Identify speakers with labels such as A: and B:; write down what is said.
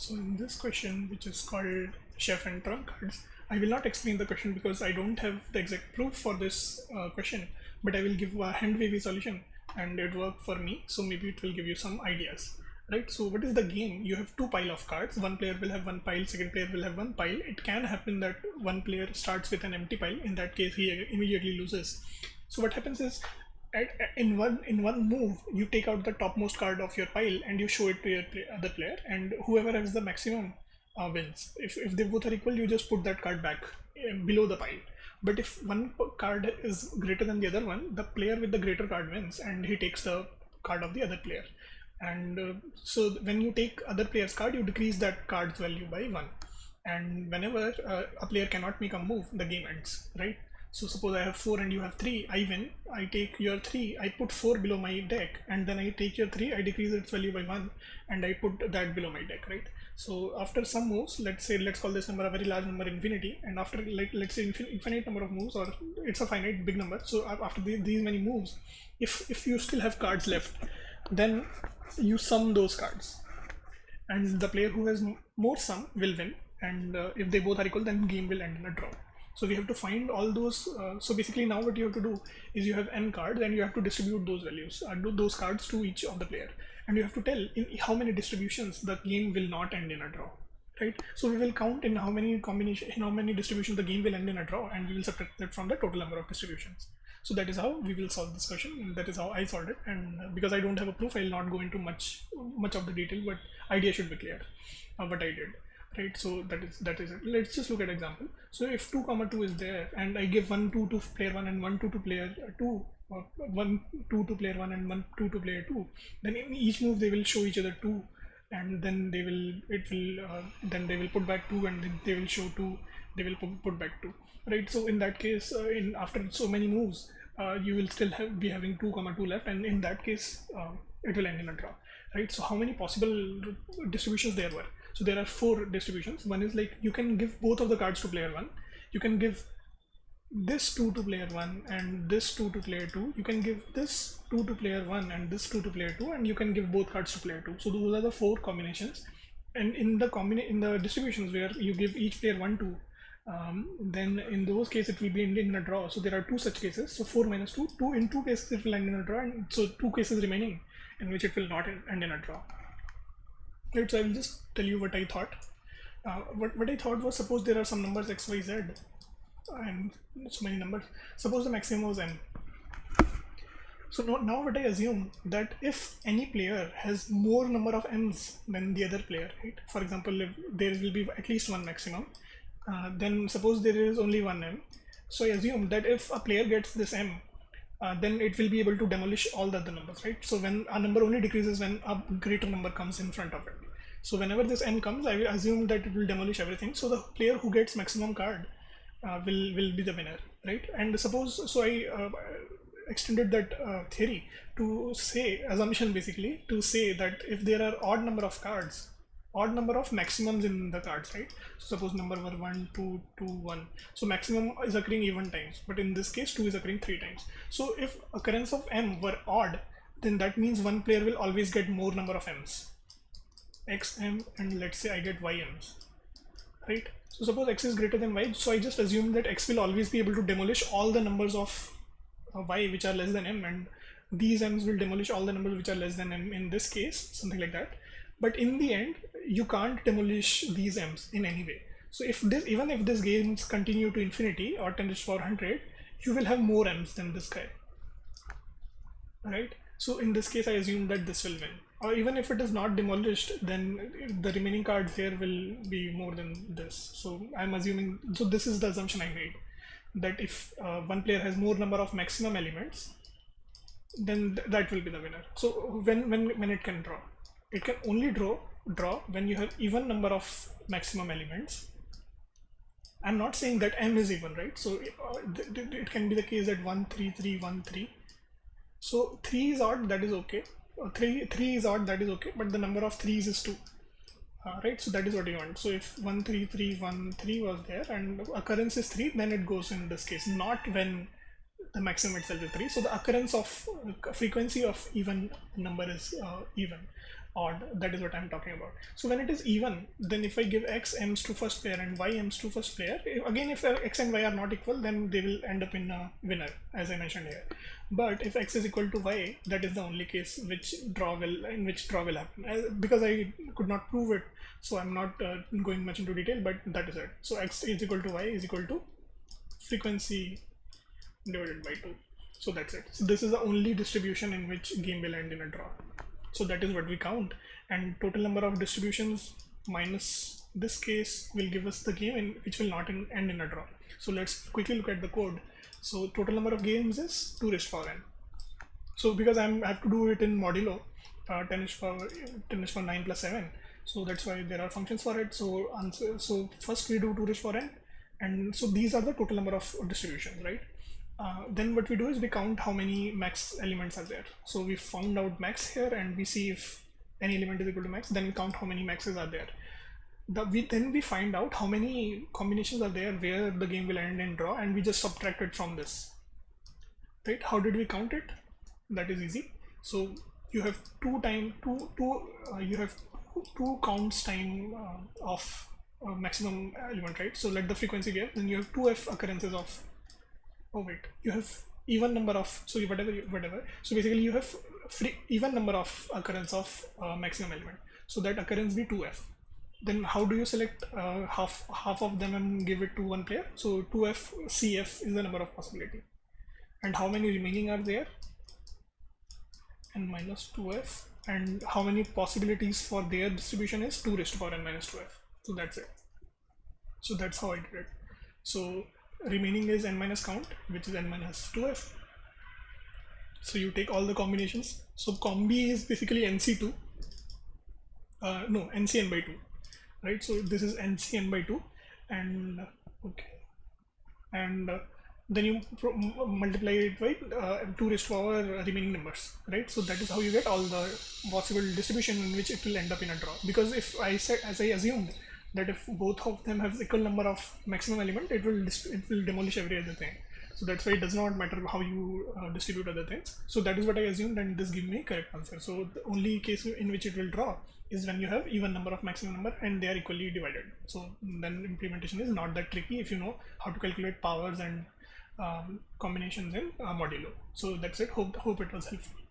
A: So in this question, which is called chef and trump cards, I will not explain the question because I don't have the exact proof for this question, but I will give a hand wavy solution and it worked for me. So maybe it will give you some ideas, right? So what is the game? You have two pile of cards. One player will have one pile, second player will have one pile. It can happen that one player starts with an empty pile. In that case, he immediately loses. So what happens is in one move you take out the topmost card of your pile and you show it to your other player, and whoever has the maximum wins. If they both are equal, you just put that card back below the pile. But if one card is greater than the other one, the player with the greater card wins and he takes the card of the other player. And so when you take other player's card, you decrease that card's value by 1. And whenever a player cannot make a move, the game ends, right? So suppose I have 4 and you have 3, I win. I take your 3, I put 4 below my deck, and then I take your 3, I decrease its value by 1, and I put that below my deck, right? So after some moves, let's call this number a very large number, infinity, and after let's say infinite number of moves, or it's a finite big number. So after these many moves, if you still have cards left, then you sum those cards, and the player who has more sum will win. And if they both are equal, then game will end in a draw. So we have to find all those. So basically now what you have to do is you have n cards and you have to distribute those values, those cards to each of the player, and you have to tell in how many distributions the game will not end in a draw, right? So we will count in how many distributions the game will end in a draw, and we will subtract that from the total number of distributions. So that is how we will solve this question, and that is how I solved it. And because I don't have a proof, I will not go into much of the detail, but idea should be clear what I did. Right, so that is it. Let's just look at example. So if 2 comma 2 is there, and I give 1 2 to player 1 and 1 2 to player 2, or 1 2 to player 1 and 1 2 to player 2, then in each move they will show each other 2, and then they will put back 2, and then they will show 2, they will put back 2, right? So in that case, in after so many moves, you will still be having 2 comma 2 left, and in that case it will end in a draw, right? So how many possible distributions there were? So there are 4 distributions. One is like you can give both of the cards to player 1. You can give this 2 to player 1 and this 2 to player 2. You can give this 2 to player 1 and this 2 to player 2, and you can give both cards to player 2. So those are the 4 combinations. And in the distributions where you give each player 1 2, then in those cases it will be ending in a draw. So there are 2 such cases. So 4 minus 2, 2 in 2 cases it will end in a draw, and so 2 cases remaining in which it will not end in a draw. Right, so I will just tell you what I thought. What I thought was, suppose there are some numbers x, y, z, and so many numbers. Suppose the maximum was n. So now what I assume, that if any player has more number of m's than the other player, right? For example, if there will be at least one maximum, then suppose there is only one m. So I assume that if a player gets this m, then it will be able to demolish all the other numbers, right? So when a number only decreases when a greater number comes in front of it. So whenever this n comes, I will assume that it will demolish everything. So the player who gets maximum card will be the winner, right? And suppose, so I extended that theory to say, assumption basically, to say that if there are odd number of cards, odd number of maximums in the cards, right? So suppose number were 1 2 2 1, so maximum is occurring even times, but in this case 2 is occurring 3 times. So if occurrence of m were odd, then that means one player will always get more number of m's, x m, and let's say I get y m's, right? So suppose x is greater than y, so I just assume that x will always be able to demolish all the numbers of y which are less than m, and these m's will demolish all the numbers which are less than m in this case, something like that. But in the end, you can't demolish these m's in any way. So if this, even if this games continue to infinity or 10 to the power 100, you will have more m's than this guy, right? So in this case, I assume that this will win. Or even if it is not demolished, then the remaining cards here will be more than this. So I'm assuming, so this is the assumption I made, that if one player has more number of maximum elements, then that will be the winner. So when it can draw, it can only draw when you have even number of maximum elements. I'm not saying that m is even, right? So it can be the case that 1 3 3 1 3. So 3 is odd, that is okay. 3 is odd, that is okay, but the number of 3's is 2, right? So that is what you want. So if 1 3 3 1 3 was there and occurrence is 3, then it goes in this case, not when the maximum itself is 3. So the occurrence of frequency of even number is even. odd, that is what I'm talking about. So when it is even, then if I give x m's to first player and y m's to first player, again if x and y are not equal, then they will end up in a winner, as I mentioned here. But if x is equal to y, that is the only case in which draw will happen. Because I could not prove it, so I'm not going much into detail, but that is it. So x is equal to y is equal to frequency divided by 2. So that's it. So this is the only distribution in which game will end in a draw. So that is what we count, and total number of distributions minus this case will give us the game in which will not end in a draw. So let's quickly look at the code. So total number of games is 2 raised to power n. So because I have to do it in modulo, 10 raised to power 9 plus 7. So that's why there are functions for it. So first we do 2 raised to power n, and so these are the total number of distributions, right? Then what we do is we count how many max elements are there. So we found out max here, and we see if any element is equal to max, then we count how many maxes are there. Then we find out how many combinations are there where the game will end in draw, and we just subtract it from this, right? How did we count it? That is easy. So you have you have two counts time of maximum element, right? So let the frequency give, then you have 2f occurrences of, oh wait, you have even number of, so whatever. So basically you have even number of occurrence of maximum element, so that occurrence be 2f. Then how do you select half of them and give it to one player? So 2f cf is the number of possibility, and how many remaining are there, and minus 2f, and how many possibilities for their distribution is 2 raised to power n minus 2f. So that's it. So that's how I did it. So remaining is n minus count, which is n minus 2f. So you take all the combinations. So combi is basically nc2, no, ncn by 2, right? So this is ncn by 2, and okay, and then you multiply it by 2 raised to power remaining numbers, right? So that is how you get all the possible distribution in which it will end up in a draw. Because if I said, as I assumed, that if both of them have equal number of maximum element, it will demolish every other thing. So that's why it does not matter how you distribute other things. So that is what I assumed, and this gives me correct answer. So the only case in which it will draw is when you have even number of maximum number and they are equally divided. So then implementation is not that tricky if you know how to calculate powers and combinations in modulo. So that's it. Hope it was helpful.